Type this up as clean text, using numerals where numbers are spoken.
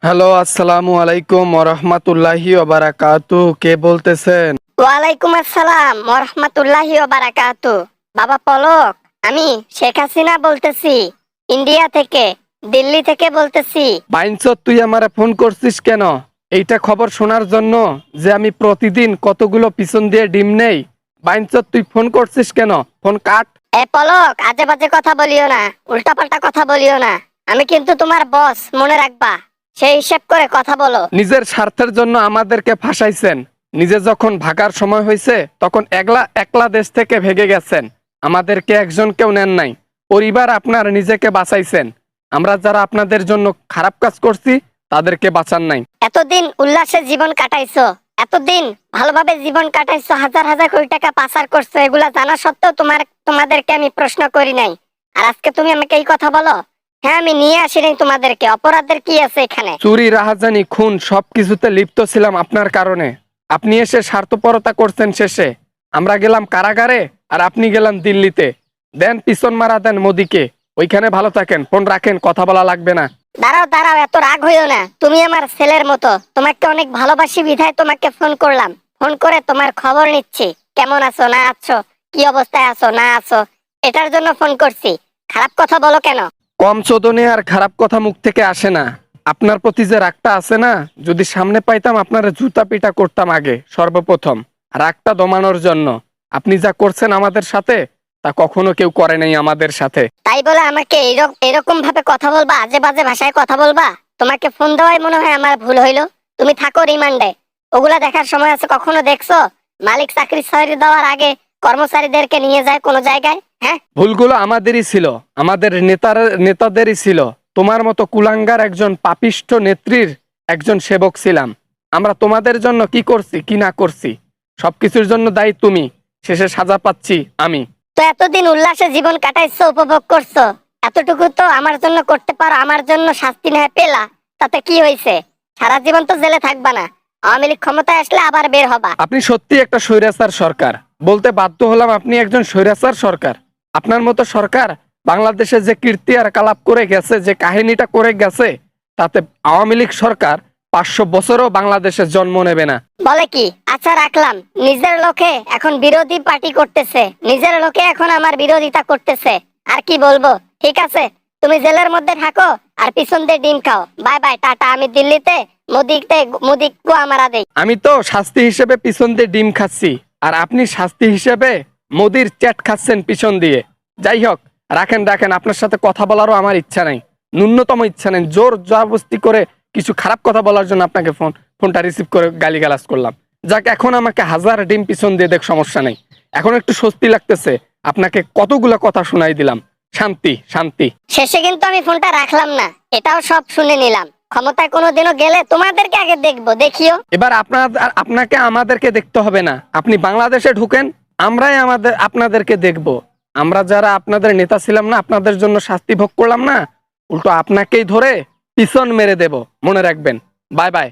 Hello, আসসালামু আলাইকুম ওয়া রাহমাতুল্লাহি ওয়া বারাকাতুহু। কে বলতেছেন? ওয়ালাইকুম আসসালাম ওরহমতুল্লাহি ওবারাকাতু। বাবা পলক, আমি শেখ হাসিনা বলতেছি, ইন্ডিয়া থেকে, দিল্লি থেকে বলতেছি। বাইনচোদ, তুই আমারে ফোন করছিস কেন? এইটা খবর শোনার জন্য যে আমি প্রতিদিন কতগুলো পিছন দিয়ে ডিম নেই? বাইনচোদ, তুই ফোন করছিস কেন? Phone cut. এ পলক, আজে বাজে কথা বলিও না, উল্টাপাল্টা কথা বলিও না। আমি কিন্তু তোমার বস, মনে রাখবা। সেই হিসেব করে কথা বলো। নিজের স্বার্থের জন্য আমাদেরকে ফাঁসাইছেন। নিজে যখন ভাগার সময় হয়েছে তখন একলা একলা দেশ থেকে ভেগে গেছেন। আমাদেরকে একজনকেও নেন নাই। পরিবার আপনার নিজেকে বাঁচাইছেন। আমরা যারা আপনাদের জন্য খারাপ কাজ করছি তাদেরকে বাঁচান নাই। এতদিন উল্লাসে জীবন কাটাইছো, এতদিন ভালোভাবে জীবন কাটাইছো, হাজার হাজার কোটি টাকা পাচার করছো, এগুলা জানা সত্ত্বেও তোমাদেরকে আমি প্রশ্ন করি নাই। আর আজকে তুমি আমাকে এই কথা বলো? হ্যাঁ, আমি নিয়ে আসি নাই তোমাদেরকে। অপরাধের কি আছে এখানে? চুরি, রাহাজানি, খুন সবকিছুতে লিপ্ত ছিলাম আপনার কারণে। আপনি এসে স্বার্থপরতা করছেন শেষে। আমরা গেলাম কারাগারে আর আপনি গেলেন দিল্লিতে। দেন পিছন মারা দেন মোদিকে। ওইখানে ভালো থাকেন, ফোন রাখেন, কথা বলা লাগবে না। দাঁড়াও দাঁড়াও, এত রাগ হইও না। তুমি আমার ছেলের মতো, তোমাকে অনেক ভালোবাসি বিধায় তোমাকে ফোন করলাম। ফোন করে তোমার খবর নিচ্ছি, কেমন আছো না আছো, কি অবস্থায় আছো না আছো, এটার জন্য ফোন করছি। খারাপ কথা বলো কেন? কম চোদনে আর খারাপ কথা মুখ থেকে আসে না। আপনার প্রতি যে রাগটা আছে না, যদি সামনে পাইতাম আপনার জুতা পিটা করতাম আগে সর্বপ্রথম। রাগটা দমানোর জন্য। আপনি যা করছেন আমাদের সাথে তা কখনো কেউ করে নাই আমাদের সাথে। তাই বলে আমাকে এরকম ভাবে কথা বলবা, আজে বাজে ভাষায় কথা বলবা? তোমাকে ফোন দেওয়াই মনে হয় আমার ভুল হইলো। তুমি থাকো রিমান্ডে, ওগুলা দেখার সময় আছে? কখনো দেখছো মালিক চাকরি ছেড়ে দেওয়ার আগে কর্মচারীদেরকে নিয়ে যায় কোনো জায়গায়? হ্যাঁ, ভুলগুলো আমাদেরই ছিল, আমাদের নেতাদেরই ছিল। তোমার মতো কুলাঙ্গার একজন পাপিষ্ঠ নেত্রীর একজন সেবক ছিলাম। আমরা তোমাদের জন্য কি করছি কি না করছি সবকিছুর জন্য দায়ী তুমি। শেষে সাজা পাচ্ছি আমি। তো এতদিন উল্লাসে জীবন কাটাইছো, উপভোগ করছো, এতটুকু তো আমার জন্য করতে পারো। আমার জন্য শাস্তি না পেলা, তাতে কি হয়েছে? সারা জীবন তো জেলে থাকবা না। আওয়ামী লীগ ক্ষমতায় আসলে আবার বের হবা। আপনি সত্যি একটা স্বৈরাচার সরকার। বলতে বাধ্য হলাম, আপনি একজন স্বৈরাচার সরকার। আপনার মতো সরকার বাংলাদেশে যে কীর্তি আর কালাপ করে গেছে, যে কাহিনীটা করে গেছে, তাতে আওয়ামী লীগ সরকার 500 বছরও বাংলাদেশে জন্ম নেবে না। বলে কি? আচ্ছা, রাখলাম। নিজের লোকে এখন বিরোধী পার্টি করতেছে, নিজের লোকে এখন আমার বিরোধিতা করতেছে। আর কি বলবো? ঠিক আছে, তুমি জেলের মধ্যে থাকো আর পিছন দিয়ে ডিম খাও। Bye bye, tata. আমি দিল্লিতে মোদিক গোয়া মারা দেই। আমি তো শাস্তি হিসেবে পিছন দিয়ে ডিম খাচ্ছি, আর আপনি শাস্তি হিসেবে মোদির চ্যাট খাচ্ছেন পিছন দিয়ে। যাই হোক, রাখেন রাখেন, আপনার সাথে কথা বলারও আমার ইচ্ছা নাই, ন্যূনতম ইচ্ছা নেই। জোর জবরদস্তি করে কিছু খারাপ কথা বলার জন্য আপনাকে ফোনটা রিসিভ করে গালিগালাজ করলাম। যাক, এখন আমাকে হাজার ডিম পিছন দিয়ে দেখ, সমস্যা নেই। এখন একটু স্বস্তি লাগতেছে। আপনাকে কতগুলো কথা শোনাই দিলাম। শান্তি শান্তি। শেষে কিন্তু আমি ফোনটা রাখলাম না, এটাও সব শুনে নিলাম। ক্ষমতায় কোনোদিনও গেলে তোমাদেরকে আগে দেখবো, দেখিও। এবার আপনাকে আমাদেরকে দেখতে হবে না। আপনি বাংলাদেশে ঢুকেন, আমরাই আপনাদেরকে দেখব। আমরা যারা আপনাদের নেতা ছিলাম না, আপনাদের জন্য শাস্তি ভোগ করলাম না, উল্টো আপনাকেই ধরে পিছন মেরে দেব, মনে রাখবেন। Bye bye.